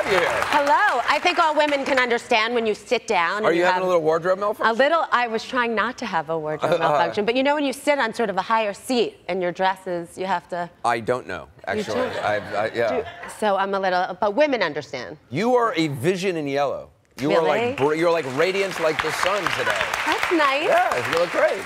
have you here. Hello. I think all women can understand when you sit down. Are you having a little wardrobe malfunction? A little. I was trying not to have a wardrobe malfunction, but you know when you sit on sort of a higher seat and your dresses, you have to. I don't know, actually. Yeah. So I'm a little, but women understand. You are a vision in yellow. You really? You're like radiant like the sun today. That's nice. Yeah, you look great.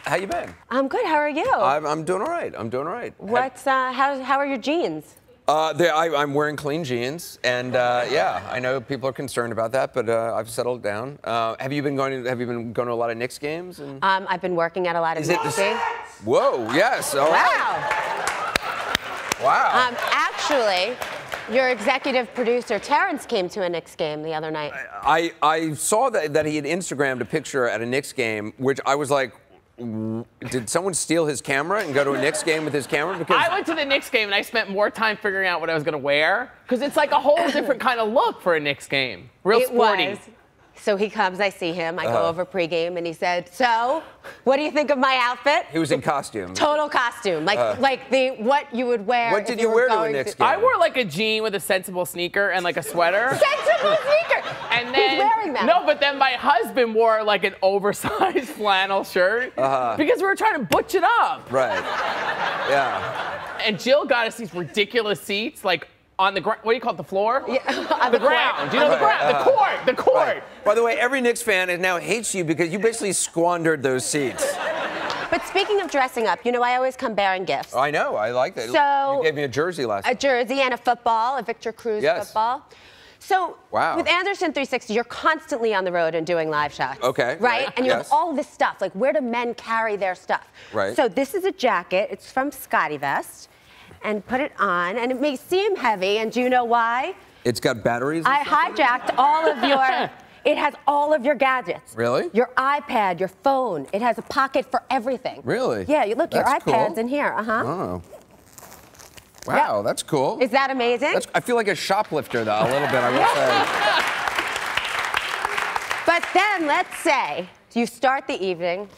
How you been? I'm good. How are you? I'm doing all right. I'm doing all right. What's how are your jeans? I'm wearing clean jeans, and yeah, I know people are concerned about that, but I've settled down. Have you been going to a lot of Knicks games? And... I've been working at a lot of Knicks games. Whoa! Yes. All right. Wow. Actually, your executive producer Terrence came to a Knicks game the other night. I saw that he had Instagrammed a picture at a Knicks game, which I was like, did someone steal his camera and go to a Knicks game with his camera? Because I went to the Knicks game and I spent more time figuring out what I was going to wear because it's like a whole different kind of look for a Knicks game. Real sporty. So he comes, I see him, I go over pregame, and he said, "So, what do you think of my outfit?" He was in costume. Total costume, like what you would wear. What did you wear to a Knicks game? I wore like a jean with a sensible sneaker and like a sweater. Sensible sneaker. And then who's wearing that? No, but then my husband wore like an oversized flannel shirt because we were trying to butch it up. Right. Yeah. And Jill got us these ridiculous seats, like. On the ground, what do you call it, the floor? Yeah, on the ground. Do you know the ground? The court. Right. By the way, every Knicks fan now hates you because you basically squandered those seats. But speaking of dressing up, you know, I always come bearing gifts. I know, I like that. So, you gave me a jersey last time. A jersey and a football, a Victor Cruz football. So with Anderson 360, you're constantly on the road and doing live shots. Okay. Right? And you have all this stuff. Like, where do men carry their stuff? Right. So this is a jacket. It's from Scotty Vest. And put it on, and it may seem heavy, and do you know why? It's got batteries? I hijacked all of your, it has all of your gadgets. Really? Your iPad, your phone. It has a pocket for everything. Really? Yeah, look, your iPad's in here, Oh. Wow, that's cool. Is that amazing? I feel like a shoplifter, though, a little bit, I will say. But then, let's say, you start the evening.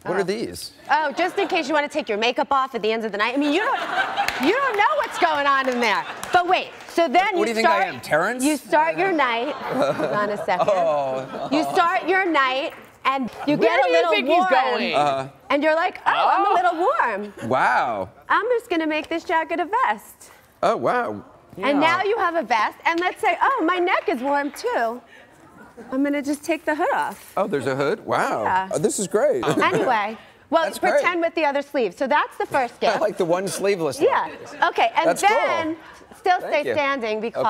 What are these? Oh, just in case you want to take your makeup off at the end of the night. I mean, you don't know what's going on in there. But wait, so then what do you think I am, Terrence? You start your night. Hold on a second. You start your night, and you get a little warm. And you're like, oh, I'm a little warm. Wow. I'm just going to make this jacket a vest. Oh, wow. Yeah. And now you have a vest, and let's say, oh, my neck is warm, too. I'm going to just take the hood off. Oh, there's a hood? Wow. Yeah. Oh, this is great. Anyway, well, pretend with the other sleeve. So that's the first gift. I like the one sleeveless. Yeah. Okay, and that's then still stay standing because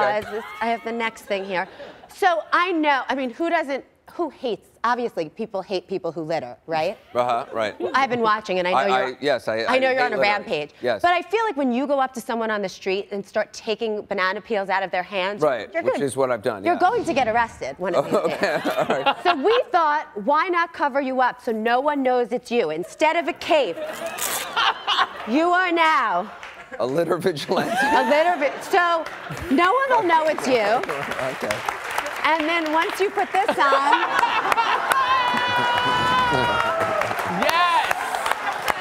I have the next thing here. So I know, I mean, who hates, obviously people hate people who litter, right? Right. I've been watching and I know I know you're on a rampage. Yes. But I feel like when you go up to someone on the street and start taking banana peels out of their hands, which is what I've done. You're going to get arrested one of these days. All right. So we thought, why not cover you up so no one knows it's you? Instead of a cape, you are now a litter vigilante. So no one will know it's you. Okay. And then once you put this on. Yes!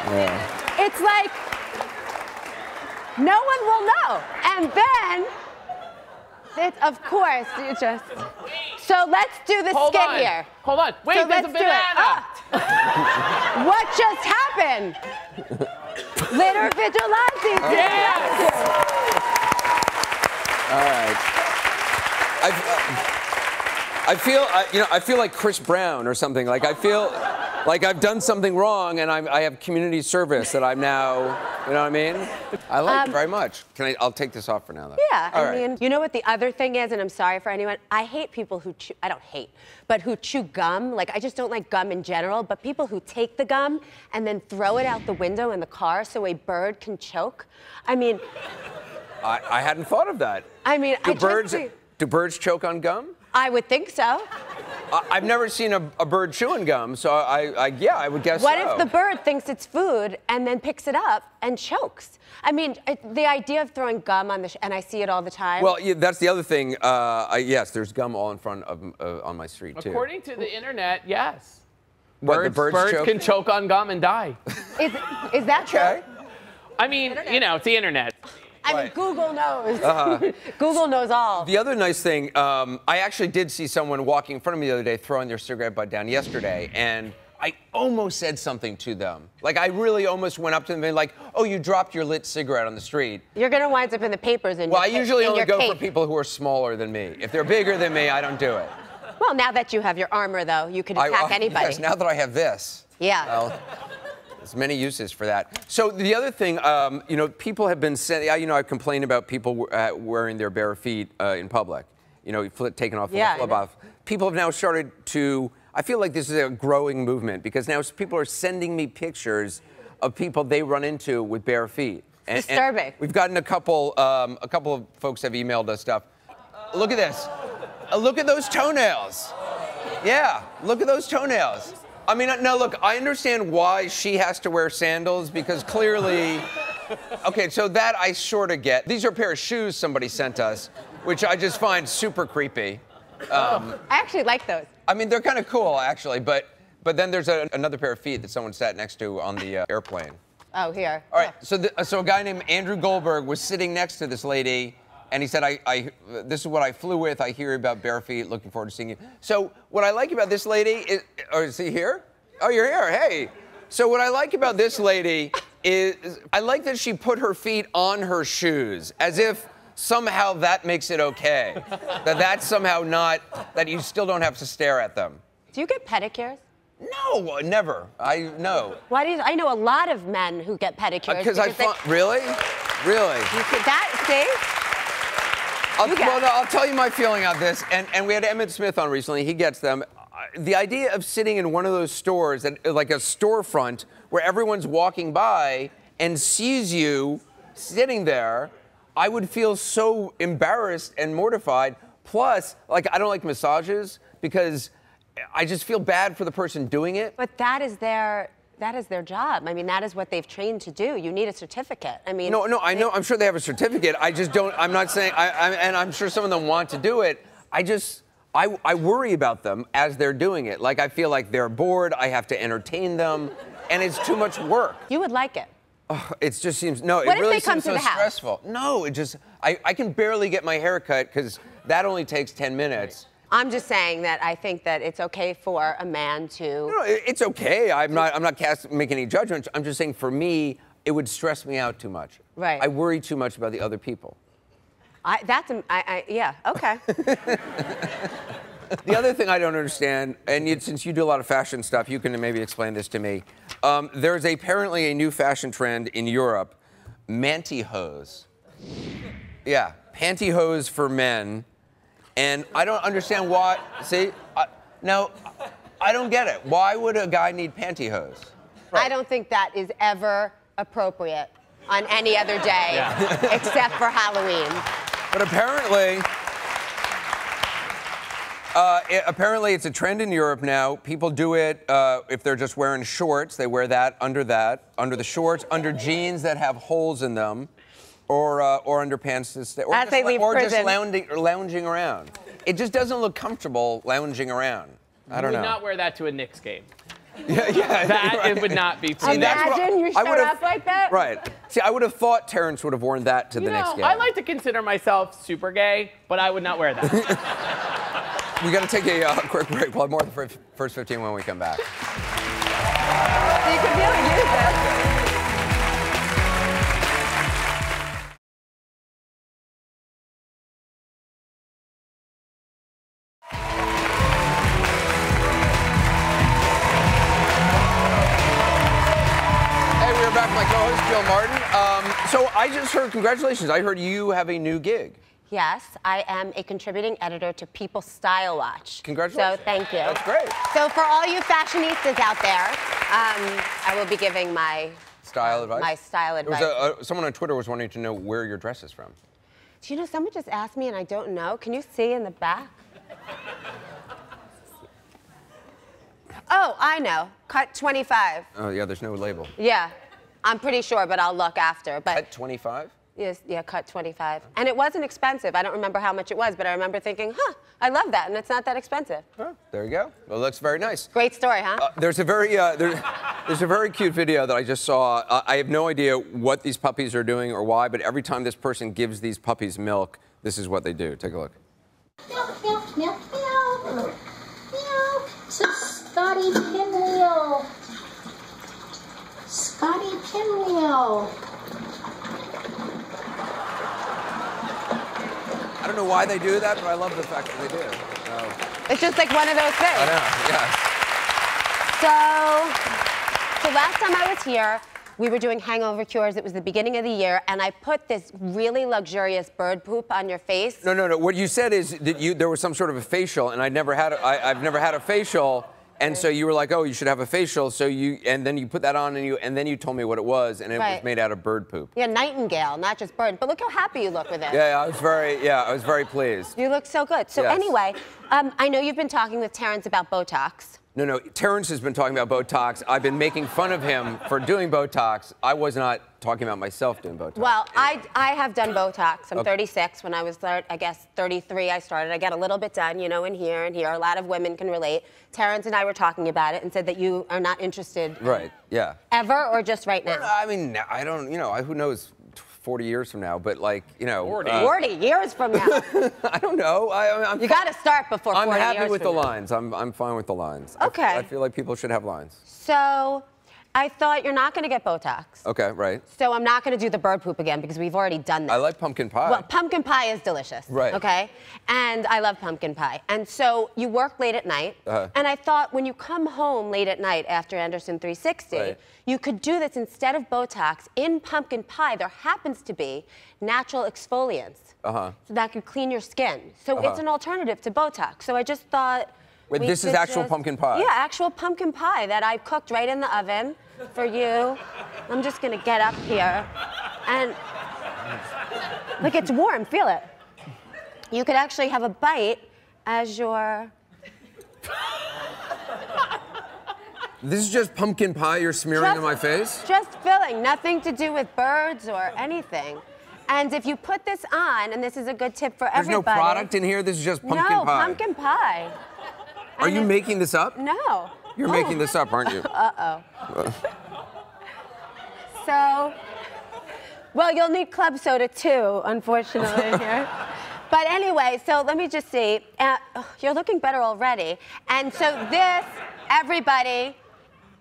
Yeah. It's like, no one will know. And then, of course, you just. So let's do the skit here. Hold on. Wait, so there's a banana. What just happened? Litter vigilantes. Yes! All right. I feel like Chris Brown or something. Like I feel like I've done something wrong, and I have community service that I'm now. You know what I mean? I like it very much. I'll take this off for now, though. Yeah. I mean, you know what the other thing is, and I'm sorry for anyone. I hate people who chew. I don't hate, but who chew gum. Like I just don't like gum in general. But people who take the gum and then throw it out the window in the car so a bird can choke. I mean. I hadn't thought of that. I mean, do birds choke on gum? I would think so. I've never seen a bird chewing gum, so yeah, I would guess What if the bird thinks it's food and then picks it up and chokes? I mean, the idea of throwing gum on and I see it all the time. Well, yeah, that's the other thing. Yes, there's gum all in front of on my street too. According to the internet, yes. Birds can choke on gum and die. Is that true? I mean, you know, it's the internet. I mean, Right. Google knows. Google knows all. The other nice thing, I actually did see someone walking in front of me the other day throwing their cigarette butt down yesterday, and I almost said something to them. Like, I really almost went up to them and like, oh, you dropped your lit cigarette on the street. You're gonna wind up in the papers in Well, I your usually in only your go cape. for people who are smaller than me. If they're bigger than me, I don't do it. Well, now that you have your armor, though, you can attack anybody. Yes, now that I have this. Yeah. Well, there's many uses for that. So the other thing, you know, people have been saying, you know, I've complained about people wearing their bare feet in public. You know, taking off the flip off. People have now started to, I feel like this is a growing movement because now people are sending me pictures of people they run into with bare feet. It's disturbing. And we've gotten a couple of folks have emailed us stuff. Look at this. Look at those toenails. Yeah, look at those toenails. I mean, now look, I understand why she has to wear sandals because clearly, okay, so that I sort of get. These are a pair of shoes somebody sent us, which I just find super creepy. I actually like those. I mean, they're kind of cool, actually, but then there's another pair of feet that someone sat next to on the airplane. Oh, here. All right, so a guy named Andrew Goldberg was sitting next to this lady, and he said, this is what I flew with. I hear about bare feet. Looking forward to seeing you. So what I like about this lady is, is he here? Oh, you're here. Hey. So what I like about this lady is I like that she put her feet on her shoes, as if somehow that makes it okay. That's somehow not, that you still don't have to stare at them. Do you get pedicures? No, never. No. Why do you? I know a lot of men who get pedicures. Because really? Really? You could, see? Well, no, I'll tell you my feeling on this. And we had Emmett Smith on recently. He gets them. The idea of sitting in one of those stores, like a storefront, where everyone's walking by and sees you sitting there, I would feel so embarrassed and mortified. Plus, like, I don't like massages because I just feel bad for the person doing it. But that is their job. I mean, that is what they've trained to do. You need a certificate. I mean. No, I know. I'm sure they have a certificate. I just don't. I'm not saying. And I'm sure some of them want to do it. I worry about them as they're doing it. Like, I feel like they're bored. I have to entertain them, and it's too much work. You would like it. Oh, it just seems it What if really they come seems to so the house? stressful. No, I can barely get my hair cut because that only takes 10 minutes. I'm just saying that I think that it's okay for a man to. No, it's okay. I'm not making any judgments. I'm just saying for me, it would stress me out too much. Right. I worry too much about the other people. Yeah, okay. The other thing I don't understand, and since you do a lot of fashion stuff, you can maybe explain this to me. There's apparently a new fashion trend in Europe, mantyhose. Yeah, pantyhose for men. And I don't understand why. See, now, I don't get it. Why would a guy need pantyhose? Right. I don't think that is ever appropriate on any other day except for Halloween. But apparently it's a trend in Europe now. People do it if they're just wearing shorts. They wear that, under the shorts, under jeans that have holes in them. Or underpants, or just lounging around. It just doesn't look comfortable lounging around. I don't know. You would not wear that to a Knicks game. Yeah. That right. it would not be. Imagine you showed up like that. Right. See, I would have thought Terrence would have worn that to the Knicks game. I like to consider myself super gay, but I would not wear that. We got to take a quick break. We'll have more of the first 15 when we come back. You could really use it. Back, my co-host, Bill Martin. So I just heard, congratulations, I heard you have a new gig. Yes, I am a contributing editor to People Style Watch. Congratulations. So thank you. That's great. So for all you fashionistas out there, I will be giving my style advice. My style advice. Someone on Twitter was wanting to know where your dress is from. Do you know, someone just asked me and I don't know. Can you see in the back? Oh, I know. Cut 25. Oh, yeah, there's no label. Yeah. I'm pretty sure, but I'll look after. But Cut 25? Yes, yeah, cut 25. And it wasn't expensive. I don't remember how much it was, but I remember thinking, I love that, and it's not that expensive. Oh, there you go. Well, it looks very nice. Great story, huh? There's a very, There's a very cute video that I just saw. I have no idea what these puppies are doing or why, but every time this person gives these puppies milk, this is what they do. Take a look. Meow, meow, meow, meow. Meow. So Scotty Pinwheel. Scotty Pinwheel. I don't know why they do that, but I love the fact that they do. So. It's just like one of those things. I know, yes. So last time I was here, we were doing hangover cures. It was the beginning of the year, and I put this really luxurious bird poop on your face. No. What you said is that there was some sort of a facial, and I've never had a facial, and so you were like, oh, you should have a facial. So and then you put that on, and then you told me what it was, and it was made out of bird poop. Yeah, nightingale, not just bird. But look how happy you look with it. Yeah, I was very pleased. You look so good. So anyway, I know you've been talking with Terrence about Botox. No, Terrence has been talking about Botox. I've been making fun of him for doing Botox. I was not talking about myself doing Botox. Well, I have done Botox. I'm 36. When I was, I guess, 33, I started. I got a little bit done, you know, in here and here. A lot of women can relate. Terrence and I were talking about it and said that you are not interested. Right, yeah. Ever or just right now? I mean, I don't, you know, who knows 40 years from now, but like, you know. 40 years from now. I don't know. You got to start before 40 years. I'm happy with the lines. I'm fine with the lines. Okay. I feel like people should have lines. So I thought you're not going to get Botox. Okay, right. So I'm not going to do the bird poop again because we've already done that. I like pumpkin pie. Well, pumpkin pie is delicious. Right. Okay? And I love pumpkin pie. And so you work late at night. And I thought when you come home late at night after Anderson 360, you could do this instead of Botox. In pumpkin pie, there happens to be natural exfoliants. So that could clean your skin. So it's an alternative to Botox. So I just thought. Wait, this is actual pumpkin pie? Yeah, actual pumpkin pie that I cooked right in the oven for you. I'm just gonna get up here and look, it's warm, feel it. You could actually have a bite as your. This is just pumpkin pie you're smearing on my face? Just filling, nothing to do with birds or anything. And if you put this on, and this is a good tip for everybody. There's no product in here? This is just pumpkin pie? No, pumpkin pie. Are you making this up? No. You're making this up, aren't you? So, well, you'll need club soda too, unfortunately, here. But anyway, so let me just see. You're looking better already. And so this, everybody,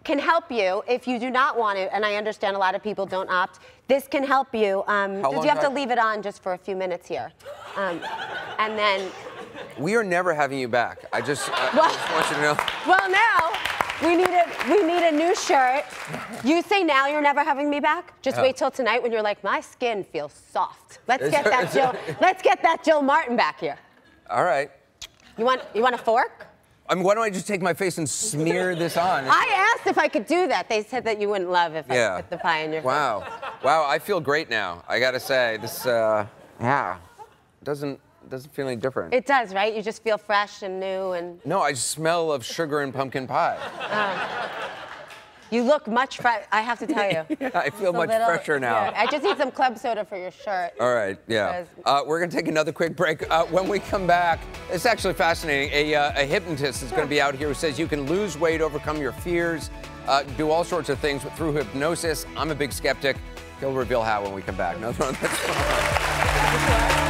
can help you if you do not want to, and I understand a lot of people don't opt. This can help you. You have to leave it on just for a few minutes here. And then. We are never having you back. I just want you to know. Well, now we need a new shirt. You say now you're never having me back? Just wait till tonight when you're like, my skin feels soft. Let's get that Jill Martin back here. All right. You want a fork? I mean, why don't I just take my face and smear this on? I asked if I could do that. They said that you wouldn't love if I put the pie in your face. Wow, I feel great now. I gotta say, this doesn't feel any different. It does, right? You just feel fresh and new and. No, I smell of sugar and pumpkin pie. You look much fresh, I have to tell you. Yeah, I feel much fresher now. Yeah, I just need some club soda for your shirt. All right, yeah. We're gonna take another quick break. When we come back, it's actually fascinating. A hypnotist is gonna be out here who says you can lose weight, overcome your fears, do all sorts of things through hypnosis. I'm a big skeptic. He'll reveal how when we come back. No, that's fine.